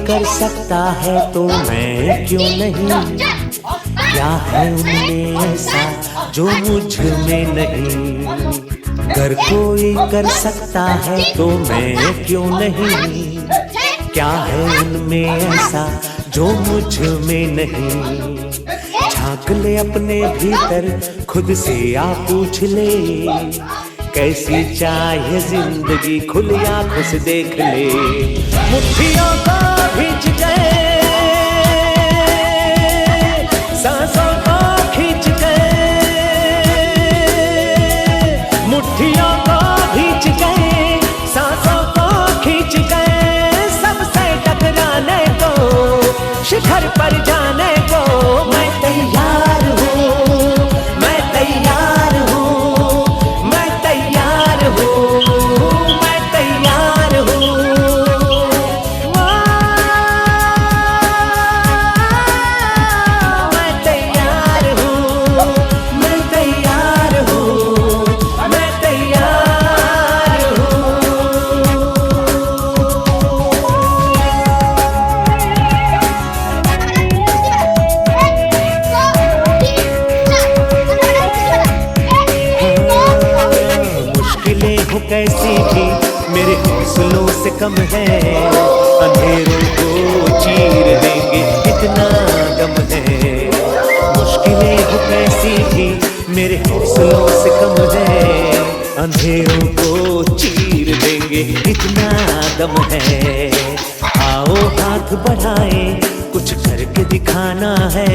कर सकता है तो मैं क्यों नहीं? क्या है उनमें ऐसा जो मुझ में नहीं? अगर कोई कर सकता है तो मैं क्यों नहीं? क्या है उनमें ऐसा जो मुझ में नहीं? झांक ले अपने भीतर, खुद से आ पूछ ले, कैसी चाहे जिंदगी खुली आंखों से देख ले। मुट्ठियों को खींच गए, सांसों को खींच गए, मुट्ठियों को खींच गए, सांसों को खींच गए, सबसे टकराने को, शिखर पर जाने को मैं तैयार हूँ, मैं तैयार हूँ, मैं तैयार हूँ, मैं तैयार हूँ। मैं तैयार हो कैसी भी मेरे हौसलों से कम है। अंधेरों को चीर देंगे इतना दम है। मुश्किलें हो कैसी भी मेरे हौसलों से कम है। अंधेरों को चीर देंगे इतना दम है। आओ हाथ बढ़ाएं, कुछ करके दिखाना है।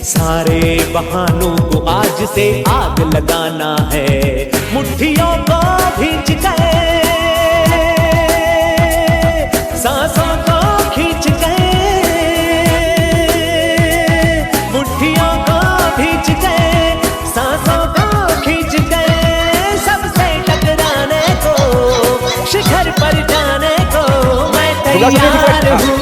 सारे बहानों को आज से आग लगाना है। मुट्ठियों को भींच गए, सांसों को खींच गए, मुट्ठियों को भींच गए, सांसों को खींच गए। सबसे टकराने को, शिखर पर जाने को मैं तैयार हूँ।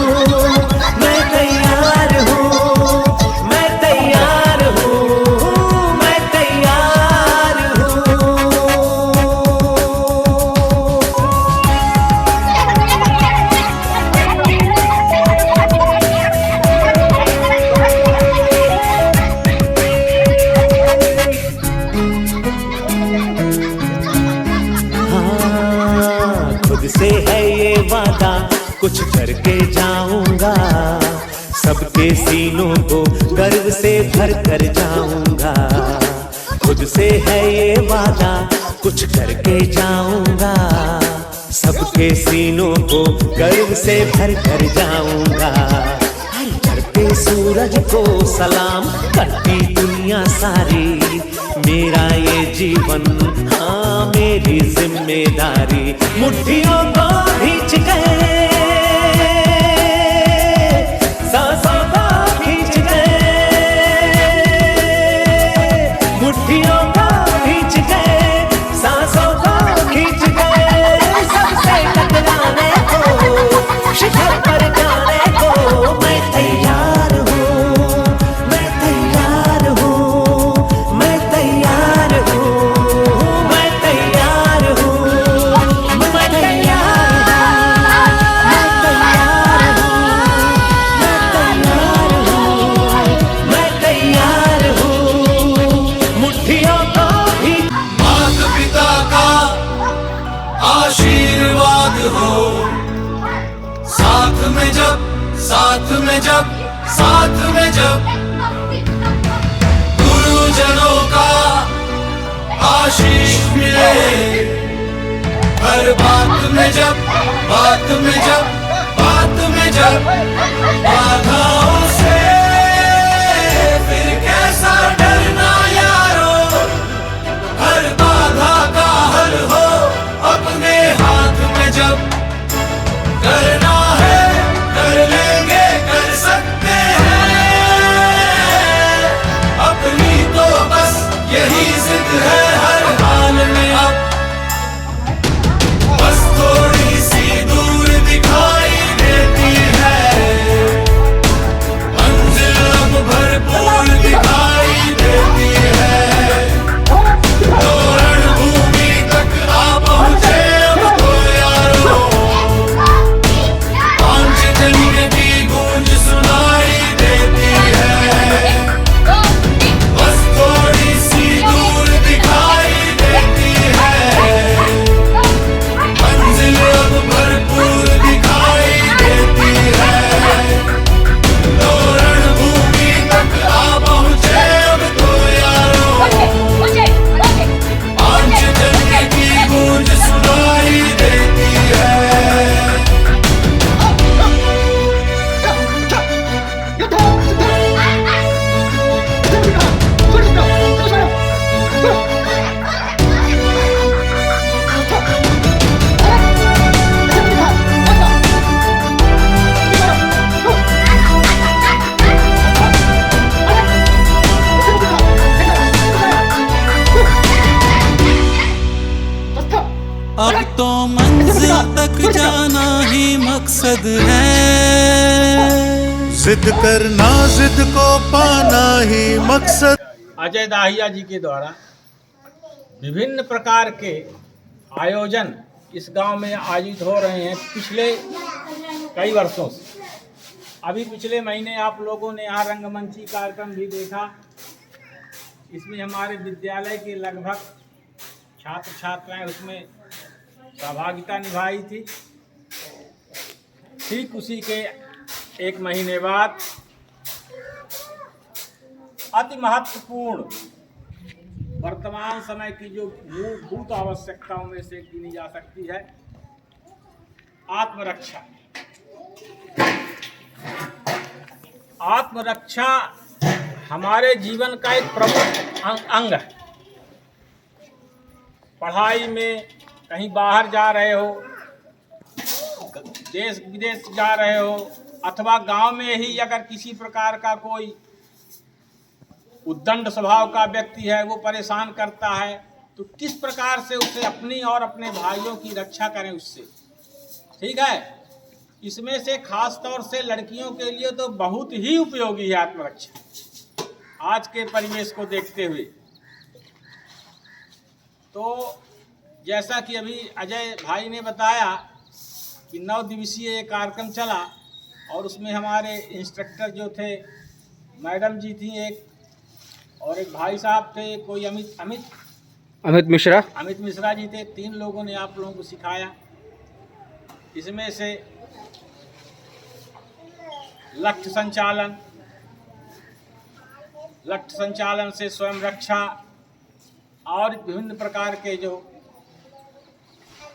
से है ये वादा कुछ करके जाऊंगा। सबके सीनों को गर्व से भर कर जाऊंगा। खुद से है ये वादा कुछ करके जाऊंगा। सबके सीनों को गर्व से भर कर जाऊंगा। हर चढ़ते सूरज को सलाम करती दुनिया सारी। मेरा ये जीवन, हाँ मेरी जिम्मेदारी। मुट्ठियों को भींच गए, सांसों को खींच गए, मुट्ठियों को भींच गए, सांसों को खींच गए। सबसे टकराने को, शिखर पर जाने को मैं तैयार हूँ। मैं तैयार हूँ, मैं तैयार हूँ, मैं तैयार हूँ, मैं तैयार हूँ, मैं तैयार हूँ। मुट्ठियों को भी माता पिता का आशीर्वाद हो। साथ में जब, साथ में जब, साथ में जब गुरुजनों का आशीष मिले। हर बात में जब, बात में जब, बात में जब बाधाओं से फिर कैसा डरना यारो। हर बाधा का हल हो अपने हाथ में जब। करना है कर लेंगे, कर सकते हैं। अपनी तो बस यही जिद है हर हाल में अब। बस थोड़ी सी दूर दिखाई देती है मंजिल, अब भरपूर दिखाई देती है। तो रणभूमि तक आ पहुंचे अब तो यारो। पांच जन्म की गूंज सुनाई देती है। बस थोड़ी सी दूर दिखाई देती है मंजिल, अब भरपूर दिखाई देती है। तो रणभूमि तक आ पहुंचे अब तो यारो। पांच जन्म की गूंज सुनाई देती है। अब तो मंजिल तक जाना ही मकसद है। जिद करना, जिद को पाना ही मकसद। अजय दाहिया जी के द्वारा विभिन्न प्रकार के आयोजन इस गांव में आयोजित हो रहे हैं पिछले कई वर्षों से। अभी पिछले महीने आप लोगों ने यहाँ रंगमंची कार्यक्रम भी देखा। इसमें हमारे विद्यालय के लगभग छात्र छात्राएं उसमें सहभागिता निभाई थी। ठीक उसी के 1 महीने बाद अति महत्वपूर्ण वर्तमान समय की जो मूलभूत आवश्यकताओं में से गिनी जा सकती है आत्मरक्षा। आत्मरक्षा हमारे जीवन का एक प्रमुख अंग है। पढ़ाई में कहीं बाहर जा रहे हो, देश विदेश जा रहे हो, अथवा गांव में ही अगर किसी प्रकार का कोई उद्दंड स्वभाव का व्यक्ति है, वो परेशान करता है, तो किस प्रकार से उसे अपनी और अपने भाइयों की रक्षा करें उससे। ठीक है, इसमें से खास तौर से लड़कियों के लिए तो बहुत ही उपयोगी है आत्मरक्षा आज के परिवेश को देखते हुए। तो जैसा कि अभी अजय भाई ने बताया कि 9 दिवसीय एक कार्यक्रम चला और उसमें हमारे इंस्ट्रक्टर जो थे मैडम जी थी एक, और एक भाई साहब थे, कोई अमित मिश्रा जी थे। 3 लोगों ने आप लोगों को सिखाया। इसमें से लक्ष्य संचालन से स्वयं रक्षा और विभिन्न प्रकार के जो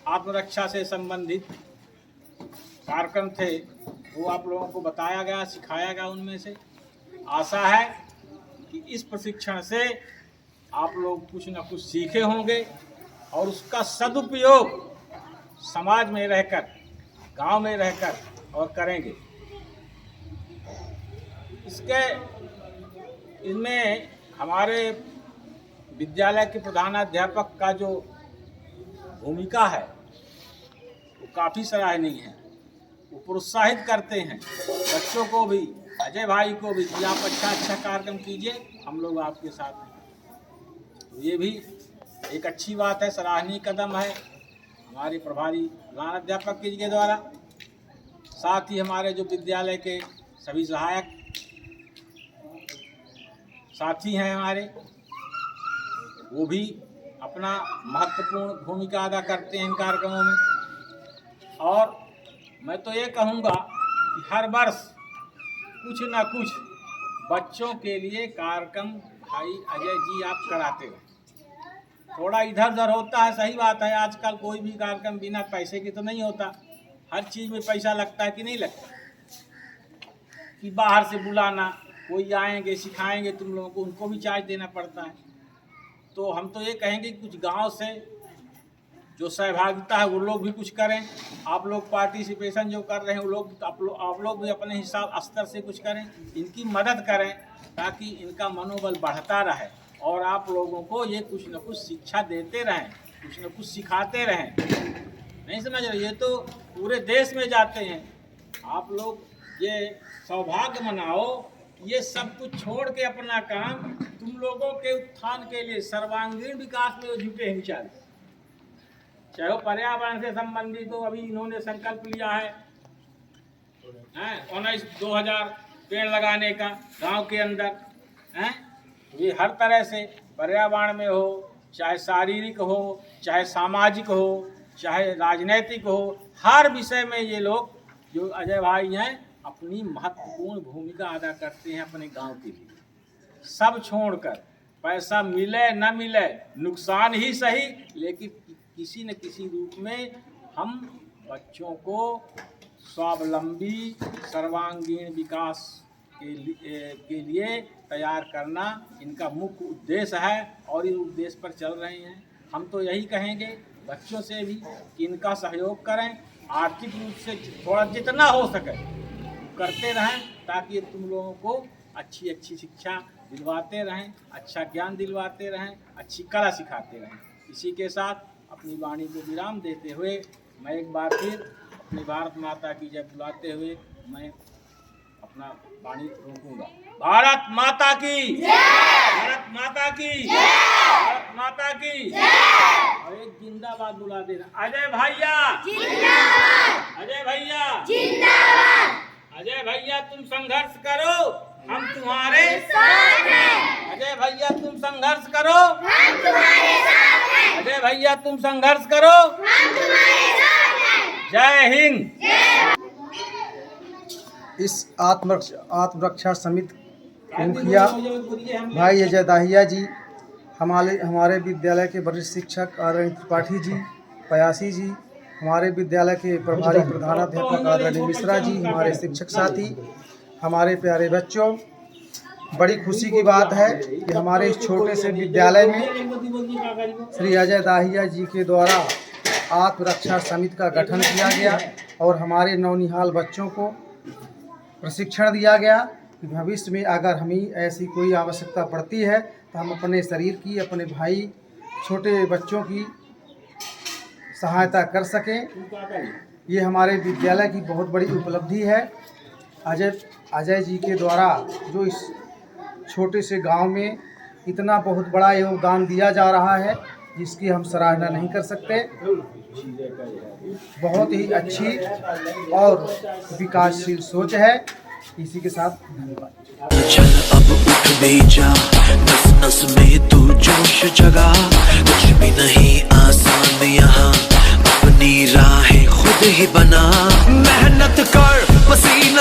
आत्मरक्षा से संबंधित कार्यक्रम थे वो आप लोगों को बताया गया, सिखाया गया। उनमें से आशा है कि इस प्रशिक्षण से आप लोग कुछ न कुछ सीखे होंगे और उसका सदुपयोग समाज में रहकर, गांव में रहकर और करेंगे। इनमें हमारे विद्यालय के प्रधानाध्यापक का जो भूमिका है वो काफ़ी सराहनीय है। वो प्रोत्साहित करते हैं बच्चों को भी, अजय भाई को भी, कि आप अच्छा कार्यक्रम कीजिए, हम लोग आपके साथ हैं। तो ये भी एक अच्छी बात है, सराहनीय कदम है हमारे प्रभारी प्रधानाध्यापक जी के द्वारा। साथ ही हमारे जो विद्यालय के सभी सहायक साथी हैं हमारे, वो भी अपना महत्वपूर्ण भूमिका अदा करते हैं इन कार्यक्रमों में। और मैं तो ये कहूँगा कि हर वर्ष कुछ ना कुछ बच्चों के लिए कार्यक्रम भाई अजय जी आप कराते हो। थोड़ा इधर उधर होता है, सही बात है, आजकल कोई भी कार्यक्रम बिना पैसे के तो नहीं होता। हर चीज़ में पैसा लगता है कि नहीं लगता, कि बाहर से बुलाना, कोई आएंगे सिखाएंगे तुम लोगों को, उनको भी चार्ज देना पड़ता है। तो हम तो ये कहेंगे कि कुछ गांव से जो सहभागिता है वो लोग भी कुछ करें। आप लोग पार्टिसिपेशन जो कर रहे हैं वो लोग आप लोग भी अपने हिसाब स्तर से कुछ करें, इनकी मदद करें ताकि इनका मनोबल बढ़ता रहे और आप लोगों को ये कुछ न कुछ शिक्षा देते रहें, कुछ न कुछ सिखाते रहें। नहीं समझ रहे, ये तो पूरे देश में जाते हैं। आप लोग ये सौभाग्य मनाओ, ये सब कुछ छोड़ के अपना काम तुम लोगों के उत्थान के लिए, सर्वांगीण विकास में जुटे हैं विचार। चाहे वो पर्यावरण से संबंधित हो, अभी इन्होंने संकल्प लिया है 19-2000 पेड़ लगाने का गांव के अंदर हैं। ये हर तरह से पर्यावरण में हो, चाहे शारीरिक हो, चाहे सामाजिक हो, चाहे राजनीतिक हो, हर विषय में ये लोग जो अजय भाई हैं अपनी महत्वपूर्ण भूमिका अदा करते हैं अपने गांव के लिए। सब छोड़कर, पैसा मिले न मिले, नुकसान ही सही, लेकिन किसी न किसी रूप में हम बच्चों को स्वावलंबी सर्वांगीण विकास के लिए तैयार करना इनका मुख्य उद्देश्य है और इस उद्देश्य पर चल रहे हैं। हम तो यही कहेंगे बच्चों से भी कि इनका सहयोग करें, आर्थिक रूप से थोड़ा जितना हो सके करते रहें, ताकि तुम लोगों को अच्छी अच्छी शिक्षा दिलवाते रहें, अच्छा ज्ञान दिलवाते रहें, अच्छी कला सिखाते रहें। इसी के साथ अपनी वाणी को विराम देते हुए मैं एक बार फिर अपनी भारत माता की जय बुलाते हुए मैं अपना वाणी रोकूंगा। भारत माता की जय! भारत माता की जय! भारत माता की जय! और एक जिंदाबाद बुला देना। अजय भैया जिंदाबाद! अजय भैया जिंदाबाद! अजय भैया तुम संघर्ष करो, हम तुम्हारे साथ हैं। अजय भैया तुम संघर्ष करो, हम तुम्हारे साथ हैं। अजय भैया तुम संघर्ष करो, जय हिंद। इस आत्मरक्षा समिति के मुखिया भाई अजय दाहिया जी, हमारे विद्यालय के वरिष्ठ शिक्षक आदरणीय त्रिपाठी जी, पयासी जी, हमारे विद्यालय के प्रभारी प्रधानाध्यापक आदरणीय मिश्रा जी, हमारे शिक्षक साथी, हमारे प्यारे बच्चों, बड़ी खुशी की बात है कि हमारे इस छोटे से विद्यालय में श्री अजय दाहिया जी के द्वारा आत्मरक्षा समिति का गठन किया गया और हमारे नौनिहाल बच्चों को प्रशिक्षण दिया गया कि भविष्य में अगर हमें ऐसी कोई आवश्यकता पड़ती है तो हम अपने शरीर की, अपने भाई छोटे बच्चों की सहायता कर सकें। ये हमारे विद्यालय की बहुत बड़ी उपलब्धि है। अजय जी के द्वारा जो इस छोटे से गांव में इतना बहुत बड़ा योगदान दिया जा रहा है, जिसकी हम सराहना नहीं कर सकते। बहुत ही अच्छी और विकासशील सोच है। इसी के साथ धन्यवाद। चल अब उठ भी जा, नस नस में तू जोश जगा, कुछ भी नहीं आसान यहाँ, अपनी राहें खुद ही बना, मेहनत कर पसीना